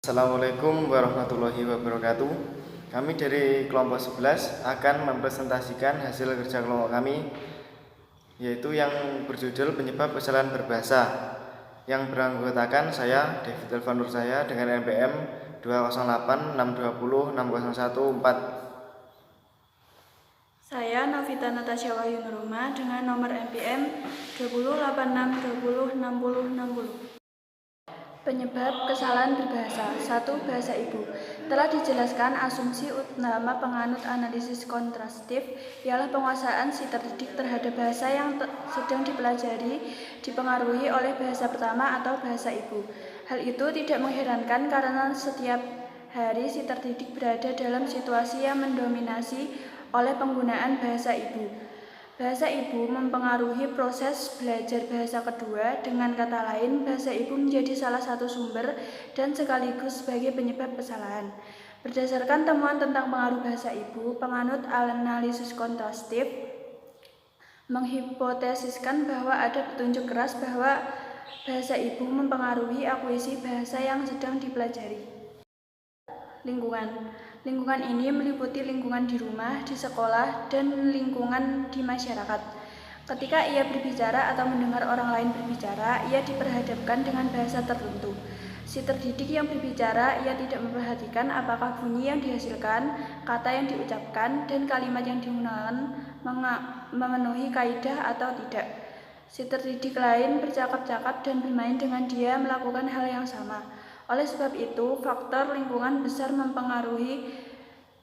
Assalamualaikum warahmatullahi wabarakatuh. Kami dari kelompok 11 akan mempresentasikan hasil kerja kelompok kami, yaitu yang berjudul penyebab kesalahan berbahasa, yang beranggotakan saya, David Elvan Nur saya, dengan NPM 20862060114. Saya Novita Natasha Wahyu Nuruma dengan nomor NPM 2086206060. Penyebab kesalahan berbahasa. 1. Bahasa ibu. Telah dijelaskan asumsi utama penganut analisis kontrastif ialah penguasaan si terdidik terhadap bahasa yang sedang dipelajari dipengaruhi oleh bahasa pertama atau bahasa ibu. Hal itu tidak mengherankan karena setiap hari si terdidik berada dalam situasi yang mendominasi oleh penggunaan bahasa ibu. Bahasa ibu mempengaruhi proses belajar bahasa kedua. Dengan kata lain, bahasa ibu menjadi salah satu sumber dan sekaligus sebagai penyebab kesalahan. Berdasarkan temuan tentang pengaruh bahasa ibu, penganut analisis kontrastif menghipotesiskan bahwa ada petunjuk keras bahwa bahasa ibu mempengaruhi akuisisi bahasa yang sedang dipelajari. Lingkungan ini meliputi lingkungan di rumah, di sekolah, dan lingkungan di masyarakat. Ketika ia berbicara atau mendengar orang lain berbicara, ia diperhadapkan dengan bahasa tertentu. Si terdidik yang berbicara, ia tidak memperhatikan apakah bunyi yang dihasilkan, kata yang diucapkan, dan kalimat yang digunakan memenuhi kaidah atau tidak. Si terdidik lain bercakap-cakap dan bermain dengan dia melakukan hal yang sama. Oleh sebab itu, faktor lingkungan besar mempengaruhi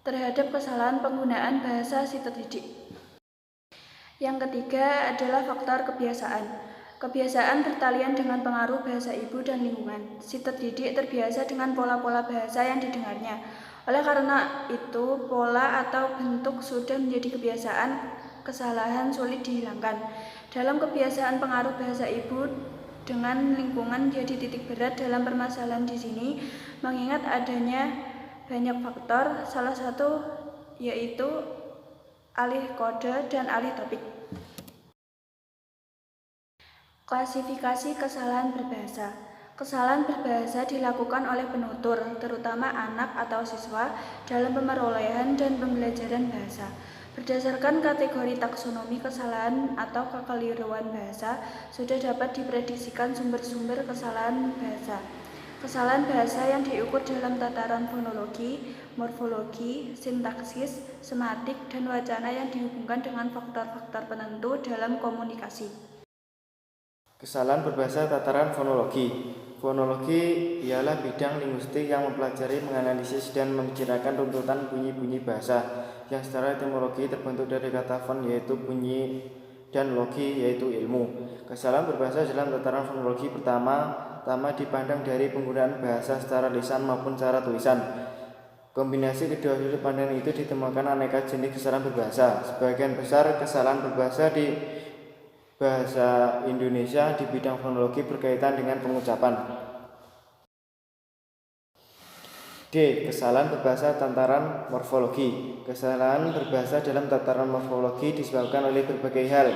terhadap kesalahan penggunaan bahasa si terdidik. Yang ketiga adalah faktor kebiasaan. Kebiasaan bertalian dengan pengaruh bahasa ibu dan lingkungan. Si terdidik terbiasa dengan pola-pola bahasa yang didengarnya. Oleh karena itu, pola atau bentuk sudah menjadi kebiasaan, kesalahan sulit dihilangkan. Dalam kebiasaan pengaruh bahasa ibu dengan lingkungan jadi titik berat dalam permasalahan di sini, mengingat adanya banyak faktor, salah satu yaitu alih kode dan alih topik. Klasifikasi kesalahan berbahasa. Kesalahan berbahasa dilakukan oleh penutur, terutama anak atau siswa, dalam pemerolehan dan pembelajaran bahasa. Berdasarkan kategori taksonomi kesalahan atau kekeliruan bahasa, sudah dapat diprediksikan sumber-sumber kesalahan bahasa. Kesalahan bahasa yang diukur dalam tataran fonologi, morfologi, sintaksis, semantik, dan wacana yang dihubungkan dengan faktor-faktor penentu dalam komunikasi. Kesalahan berbahasa tataran fonologi. Fonologi ialah bidang linguistik yang mempelajari, menganalisis, dan membicarakan runtutan bunyi-bunyi bahasa yang secara etimologi terbentuk dari kata fon yaitu bunyi dan logi yaitu ilmu. Kesalahan berbahasa dalam tataran fonologi pertama dipandang dari penggunaan bahasa secara lisan maupun secara tulisan. Kombinasi kedua sudut pandang itu ditemukan aneka jenis kesalahan berbahasa. Sebagian besar kesalahan berbahasa di bahasa Indonesia di bidang fonologi berkaitan dengan pengucapan. D. Kesalahan berbahasa tataran morfologi. Kesalahan berbahasa dalam tataran morfologi disebabkan oleh berbagai hal.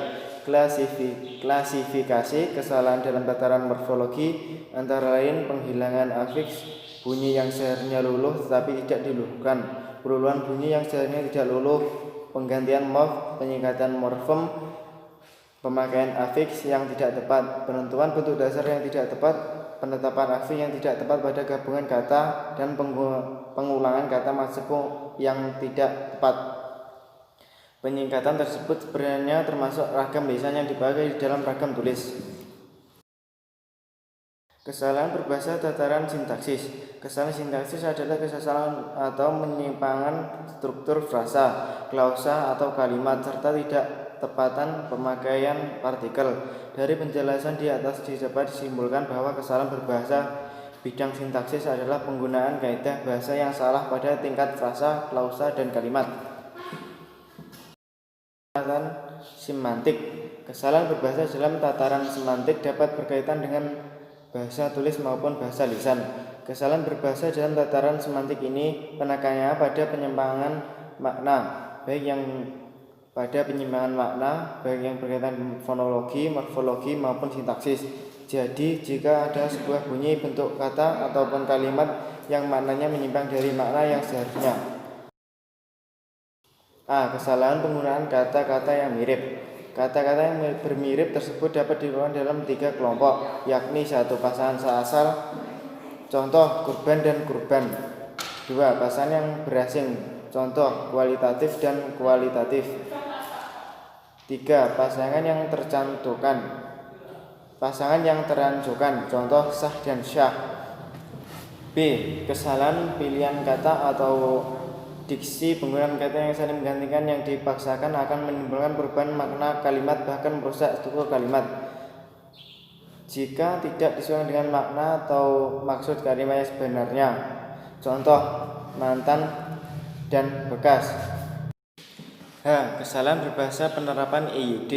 Klasifikasi kesalahan dalam tataran morfologi antara lain penghilangan afiks, bunyi yang seharusnya luluh tetapi tidak diluluhkan, peruluhan bunyi yang seharusnya tidak luluh, penggantian morf, penyingkatan morfem, pemakaian afiks yang tidak tepat, penentuan bentuk dasar yang tidak tepat, penetapan afiks yang tidak tepat pada gabungan kata, dan pengulangan kata masuk yang tidak tepat. Penyingkatan tersebut sebenarnya termasuk ragam lisan yang dipakai di dalam ragam tulis. Kesalahan berbahasa tataran sintaksis. Kesalahan sintaksis adalah kesalahan atau penyimpangan struktur frasa, klausa atau kalimat serta tidak tepatan pemakaian partikel. Dari penjelasan di atas dapat disimpulkan bahwa kesalahan berbahasa bidang sintaksis adalah penggunaan kaidah bahasa yang salah pada tingkat frasa, klausa, dan kalimat. Semantik. Kesalahan berbahasa dalam tataran semantik dapat berkaitan dengan bahasa tulis maupun bahasa lisan. Kesalahan berbahasa dalam tataran semantik ini penekanannya pada penyimpangan makna, baik yang berkaitan dengan fonologi, morfologi maupun sintaksis. Jadi, jika ada sebuah bunyi, bentuk kata, ataupun kalimat yang maknanya menyimpang dari makna yang seharusnya. A. Kesalahan penggunaan kata-kata yang mirip. Kata-kata yang bermirip tersebut dapat digolongkan dalam 3 kelompok, yakni 1. Pasangan seasal, contoh kurban dan kurban. 2. Pasangan yang berasing, contoh kualitatif dan kualitatif. 3. Pasangan yang terancukan, contoh sah dan syah. B. Kesalahan pilihan kata atau diksi. Penggunaan kata yang saling menggantikan yang dipaksakan akan menimbulkan perubahan makna kalimat, bahkan merusak struktur kalimat jika tidak disesuaikan dengan makna atau maksud kalimat yang sebenarnya. Contoh mantan dan bekas. H. Kesalahan berbahasa penerapan EYD.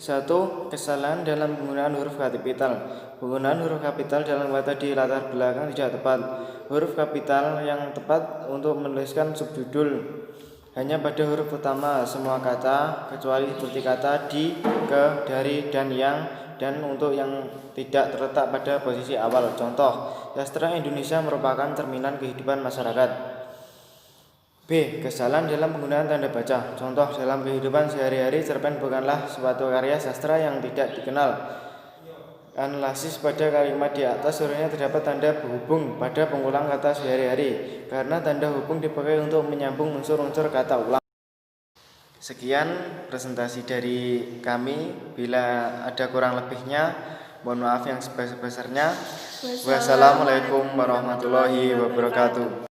1. Kesalahan dalam penggunaan huruf kapital. Penggunaan huruf kapital dalam kata di latar belakang tidak tepat. Huruf kapital yang tepat untuk menuliskan subjudul hanya pada huruf utama semua kata, kecuali seperti kata di, ke, dari, dan yang, dan untuk yang tidak terletak pada posisi awal. Contoh, sastra Indonesia merupakan cerminan kehidupan masyarakat. B. Kesalahan dalam penggunaan tanda baca. Contoh, dalam kehidupan sehari-hari, cerpen bukanlah suatu karya sastra yang tidak dikenal. Analisis pada kalimat di atas, sebenarnya terdapat tanda berhubung pada pengulang kata sehari-hari, karena tanda hubung dipakai untuk menyambung unsur-unsur kata ulang. Sekian presentasi dari kami. Bila ada kurang lebihnya, mohon maaf yang sebesar-besarnya. Wassalamualaikum warahmatullahi wabarakatuh.